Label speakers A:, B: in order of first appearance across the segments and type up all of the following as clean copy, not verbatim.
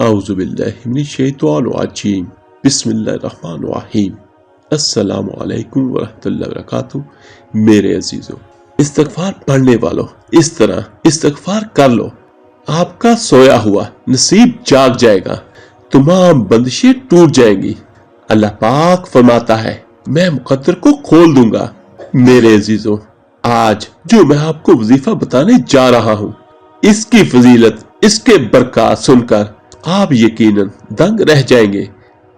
A: आऊज़ु बिल्लाहि मिनश शैतानिर रजीम बिस्मिल्लाहिर रहमानिर रहीम अस्सलामु अलैकुम व रहमतुल्लाहि व बरकातुहू। मेरे अजीजों, इस्तगफार पढ़ने वालों, इस तरह इस्तगफार कर लो, आपका सोया हुआ नसीब जाग जाएगा, तमाम बंदिशें टूट जाएंगी। अल्लाह पाक फरमाता है, मैं मुकद्दर को खोल दूंगा। मेरे अजीजों, आज जो मैं आपको वजीफा बताने जा रहा हूँ, इसकी फजीलत, इसके बरकत सुनकर आप यकीनन दंग रह जाएंगे।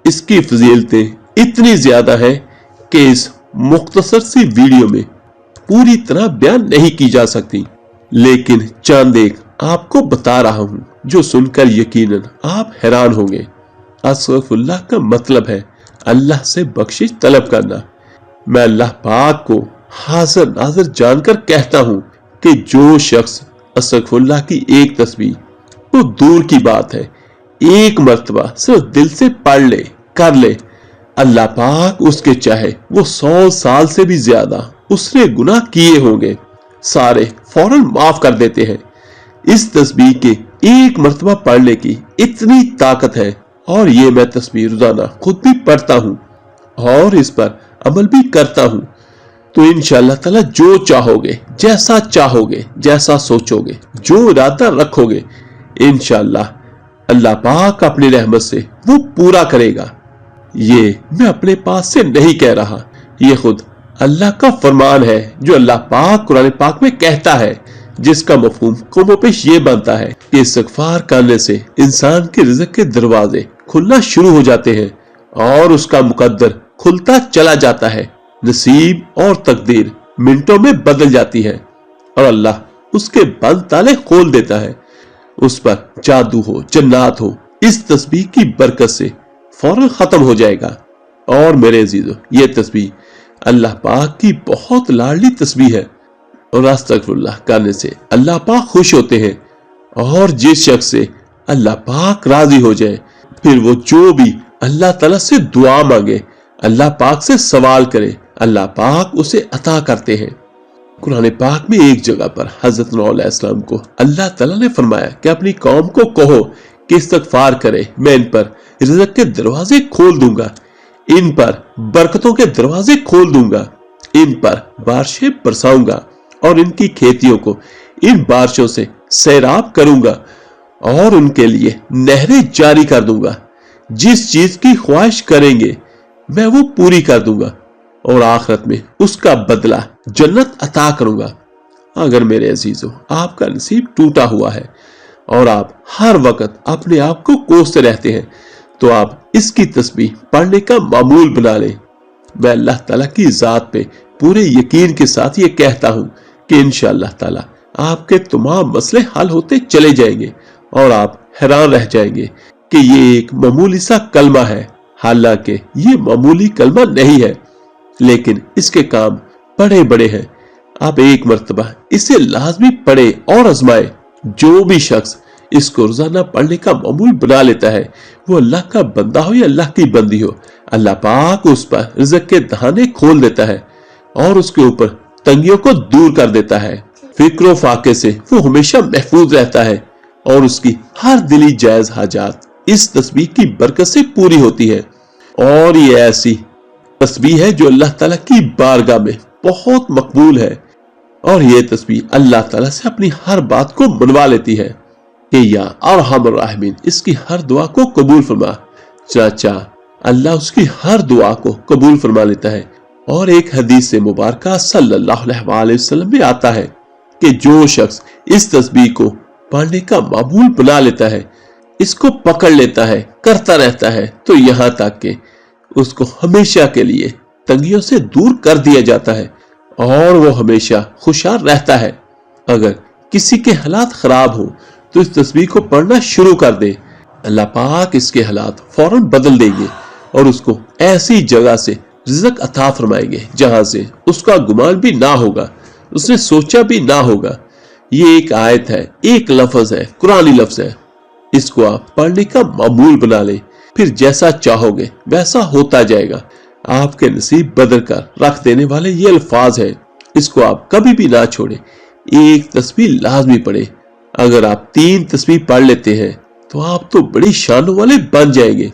A: इसकी फजीलतें इतनी ज्यादा हैं कि इस मुख्तसर सी वीडियो में पूरी तरह बयान नहीं की जा सकती, लेकिन चंद एक आपको बता रहा हूँ जो सुनकर यकीनन आप हैरान होंगे। अस्तगफिरुल्लाह का मतलब है अल्लाह से बख्शिश तलब करना। मैं अल्लाह पाक को हाजिर नाजिर जानकर कहता हूँ कि जो शख्स अस्तगफिरुल्लाह की एक तस्बीह तो दूर की बात है, एक मर्तबा सिर्फ दिल से पढ़ ले, कर ले, अल्लाह पाक उसके चाहे वो 100 साल से भी ज्यादा उसने गुनाह किए होंगे, सारे फौरन माफ कर देते हैं। इस तस्बीह के एक मर्तबा पढ़ने की इतनी ताकत है, और ये मैं तस्बीह रोजाना खुद भी पढ़ता हूँ और इस पर अमल भी करता हूँ। तो इंशाअल्लाह ताला जो चाहोगे, जैसा चाहोगे, जैसा सोचोगे, जो इरादा रखोगे, इंशाअल्लाह अल्लाह पाक अपनी रहमत से वो पूरा करेगा। ये मैं अपने पास से नहीं कह रहा, ये खुद अल्लाह का फरमान है जो अल्लाह पाक कुरान पाक में कहता है, जिसका मफहूम कमोपेश ये बनता है कि इस्तगफार करने से इंसान के रिज़्क़ के दरवाजे खुलना शुरू हो जाते हैं और उसका मुकद्दर खुलता चला जाता है। नसीब और तकदीर मिनटों में बदल जाती है और अल्लाह उसके बंद ताले खोल देता है। उस पर जादू हो, जन्नात हो, इस तस्बीह की बरकत से फौरन खत्म हो जाएगा। और मेरे अजीजों, ये तस्बीह अल्लाह पाक की बहुत लाडली तस्बीह है और अस्तगफिरुल्लाह करने से अल्लाह पाक खुश होते हैं। और जिस शख्स से अल्लाह पाक राजी हो जाए, फिर वो जो भी अल्लाह ताला से दुआ मांगे, अल्लाह पाक से सवाल करे, अल्लाह पाक उसे अता करते हैं। कुरान पाक में एक जगह पर हजरत नूह अलैहिस्सलाम को अल्लाह ताला ने फरमाया कि अपनी कौम को कहो कि इस्तगफार करे, मैं इन पर रिज़्क़ के दरवाजे खोल दूंगा, इन पर बरकतों के दरवाजे खोल दूंगा, इन पर बारिशें बरसाऊंगा और इनकी खेतियों को इन बारिशों से सैराब करूंगा और उनके लिए नहरें जारी कर दूंगा। जिस चीज की ख्वाहिश करेंगे मैं वो पूरी कर दूंगा और आखिरत में उसका बदला जन्नत अता करूंगा। अगर मेरे अजीजों, आपका नसीब टूटा हुआ है और आप हर वक्त अपने आप को कोसते रहते हैं, तो आप इसकी तस्बीह पढ़ने का मामूल बना लें। मैं अल्लाह ताला की जात पे पूरे यकीन के साथ ये कहता हूं कि इंशाअल्लाह ताला आपके तमाम मसले हल होते चले जाएंगे और आप हैरान रह जाएंगे कि ये एक मामूली सा कलमा है। हालांकि ये मामूली कलमा नहीं है, लेकिन इसके काम बड़े बड़े हैं। आप एक मर्तबा इसे लाजमी पढ़े और आजमाए। जो भी शख्स इसको रोजाना पढ़ने का मामूल बना लेता है, वो अल्लाह का बंदा हो या अल्लाह की बंदी हो, अल्लाह पाक उस पर रिज़्क़ के दहाने खोल देता है और उसके ऊपर तंगियों को दूर कर देता है। फिक्र फाके से वो हमेशा महफूज रहता है और उसकी हर दिली जायज हाजात इस तस्बीह की बरकत से पूरी होती है। और ये ऐसी तस्बीह है जो अल्लाह ताला की बारगाह में बहुत मकबूल है और ये तस्बीह अल्लाह ताला से अपनी हर बात को मनवा लेती है कि या अरहमर राहिमीन इसकी हर दुआ को कबूल फरमा। चाचा अल्लाह उसकी हर दुआ को कबूल फरमा लेता है। और एक हदीस से मुबारका सल्लल्लाहु अलैहि वसल्लम में आता है कि जो शख्स इस तस्बीह को पढ़ने का मामूल बना लेता है, इसको पकड़ लेता है, करता रहता है, तो यहाँ तक कि उसको हमेशा के लिए तंगियों से दूर कर दिया जाता है और वो हमेशा खुशहाल रहता है। अगर किसी के हालात खराब हो तो इस तस्बीह को पढ़ना शुरू कर दे, अल्लाह पाक इसके हालात फौरन बदल देंगे और उसको ऐसी जगह से रिज़्क़ अता फरमाएंगे जहां से उसका गुमान भी ना होगा, उसने सोचा भी ना होगा। ये एक आयत है, एक लफ्ज है, कुरानी लफ्ज है। इसको आप पढ़ने का मामूल बना लें, फिर जैसा चाहोगे वैसा होता जाएगा। आपके नसीब बदल कर रख देने वाले ये अल्फाज हैं, इसको आप कभी भी ना छोड़े। एक तस्बीह लाजमी पढ़े। अगर आप 3 तस्बीह पढ़ लेते हैं तो आप तो बड़ी शानों वाले बन जाएंगे।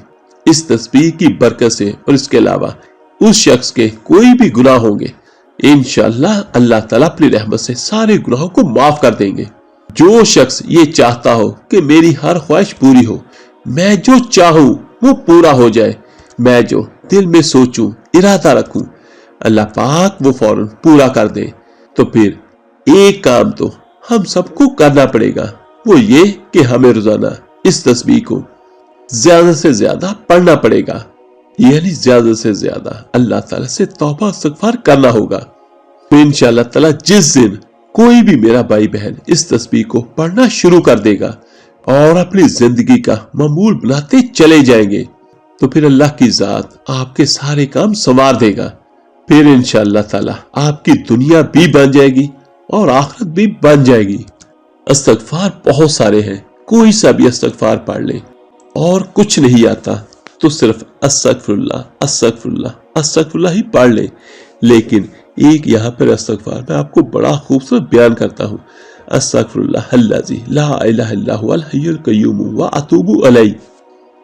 A: इस तस्बीह की बरकत से और इसके अलावा उस शख्स के कोई भी गुनाह होंगे, इंशाअल्लाह अल्लाह ताला अपनी रहमत से सारे गुनाहों को माफ कर देंगे। जो शख्स ये चाहता हो कि मेरी हर ख्वाहिश पूरी हो, मैं जो चाहूं वो पूरा हो जाए, मैं जो दिल में सोचूं, इरादा रखूं, अल्लाह पाक वो फौरन पूरा कर दे, तो फिर एक काम तो हम सबको करना पड़ेगा, वो ये कि हमें रोजाना इस तस्बीह को ज्यादा से ज्यादा पढ़ना पड़ेगा, यानी ज्यादा से ज्यादा अल्लाह ताला से तौबा इस्तिग़फ़ार करना होगा। तो इंशाअल्लाह ताला जिस दिन कोई भी मेरा भाई बहन इस तस्बीह को पढ़ना शुरू कर देगा और अपनी जिंदगी का मामूल बनाते चले जाएंगे, तो फिर अल्लाह की जात आपके सारे काम संवार देगा। फिर इंशाअल्लाह ताला आपकी दुनिया भी बन जाएगी और आखिरत भी बन जाएगी। इस्तिग़फ़ार बहुत सारे हैं, कोई सा भी इस्तिग़फ़ार पढ़ ले और कुछ नहीं आता तो सिर्फ अस्तगफिरुल्लाह अस्तगफिरुल्लाह अस्तगफिरुल्लाह ही पढ़ ले। लेकिन एक यहाँ पर इस्तिग़फ़ार मैं आपको बड़ा खूबसूरत बयान करता हूँ, अस्तगफिरुल्लाह अल्लज़ी ला इलाहा इल्ला हुवल हय्युल क़य्यूम व अतूबु अलैह।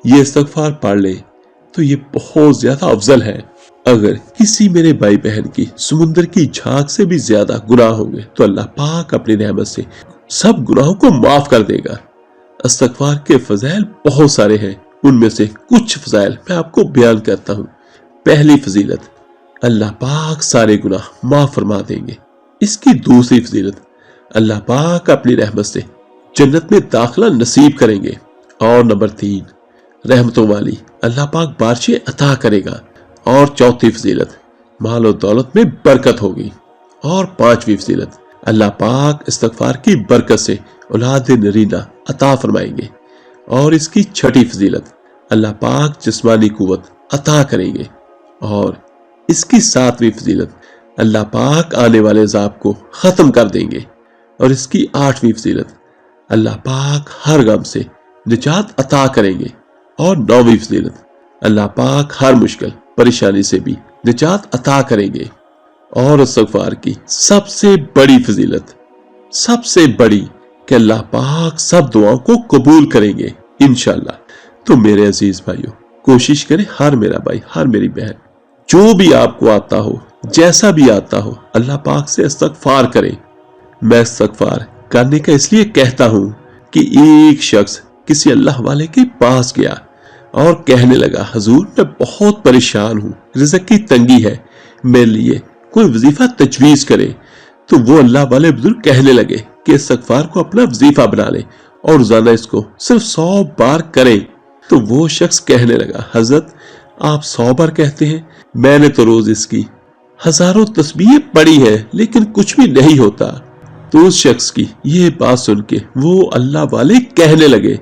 A: ये इस्तिग़फ़ार पढ़ ले तो ये बहुत ज्यादा अफजल है। अगर किसी मेरे भाई बहन की समुंदर की झाग से भी ज्यादा गुनाह होंगे तो अल्लाह पाक अपनी रहमत से सब गुनाहों को माफ कर देगा। इस्तिग़फ़ार के फज़ाइल बहुत सारे हैं, उनमें से कुछ फज़ाइल मैं आपको बयान करता हूँ। पहली फजीलत, अल्लाह पाक सारे गुनाह माफ फरमा देंगे। इसकी दूसरी फजीलत, अल्लाह पाक अपनी रहमत से जन्नत में दाखिला नसीब करेंगे। और नंबर 3, रहमतों वाली अल्लाह पाक बारिशें अता करेगा। और चौथी फजीलत, माल और दौलत में बरकत होगी। और पांचवी फजीलत, अल्लाह पाक इस्तिग़फ़ार की बरकत से औलाद नरीना अता फरमाएंगे। और इसकी छठी फजीलत, अल्लाह पाक जिस्मानी कुव्वत अता करेंगे। और इसकी सातवीं फजीलत, अल्लाह पाक आने वाले अज़ाब को खत्म कर देंगे। और इसकी आठवीं फजीलत, अल्लाह पाक हर गम से निजात अता करेंगे। और नौवीं फजीलत, अल्लाह पाक हर मुश्किल परेशानी से भी निजात अता करेंगे। और इस्तिग़फ़ार की सबसे बड़ी फजीलत, सबसे बड़ी, कि अल्लाह पाक सब दुआओं को कबूल करेंगे इंशाअल्लाह। तो मेरे अजीज भाइयों, कोशिश करें हर मेरा भाई हर मेरी बहन, जो भी आपको आता हो, जैसा भी आता हो, अल्लाह पाक से इस्तिग़फ़ार करें। मैं इस्तिग़फ़ार करने का इसलिए कहता हूं कि एक शख्स किसी अल्लाह वाले के पास गया और कहने लगा, हुजूर मैं बहुत परेशान हूँ, रिज़्क़ की तंगी है, मेरे लिए कोई वजीफा तजवीज़ करे। तो वो अल्लाह वाले बुजुर्ग कहने लगे कि इस्तिग़फ़ार को अपना वजीफा बना ले और रोजाना इसको सिर्फ 100 बार करें। तो वो शख्स कहने लगा, हजरत आप 100 बार कहते हैं, मैंने तो रोज इसकी हजारों तस्बीहें पढ़ी है लेकिन कुछ भी नहीं होता। तो उस शख्स की ये बात सुन के वो अल्लाह वाले कहने लगे,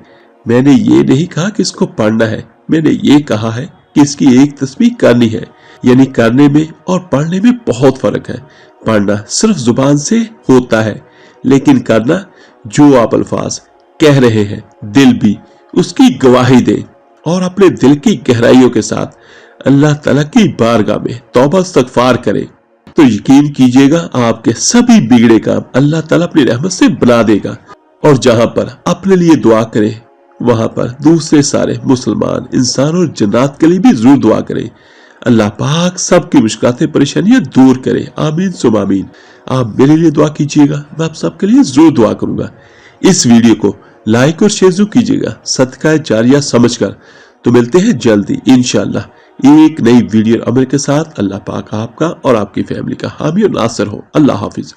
A: मैंने ये नहीं कहा कि इसको पढ़ना है, मैंने ये कहा है कि इसकी एक तस्बीह करनी है। यानी करने में और पढ़ने में बहुत फर्क है। पढ़ना सिर्फ जुबान से होता है, लेकिन करना, जो आप अल्फाज कह रहे हैं, दिल भी उसकी गवाही दे और अपने दिल की गहराइयों के साथ अल्लाह ताला की बारगाह में तौबा इस्तिग़फ़ार करें, तो यकीन कीजिएगा आपके सभी बिगड़े काम अल्लाह ताला अपनी रहमत से बना देगा। और जहां पर अपने लिए दुआ करें, वहां पर दूसरे सारे मुसलमान इंसान और जन्नात के लिए भी जरूर दुआ करें। अल्लाह पाक सबकी मुश्किलातें परेशानियां दूर करे, आमीन सुम आमीन। आप मेरे लिए दुआ कीजिएगा, मैं आप सबके लिए जरूर दुआ करूंगा। इस वीडियो को लाइक और शेयर जरूर कीजिएगा, सदका जारिया समझकर। तो मिलते हैं जल्दी इंशाअल्लाह एक नई वीडियो अमल के साथ। अल्लाह पाक आपका और आपकी फैमिली का हामी और नासिर हो। अल्लाह हाफिज।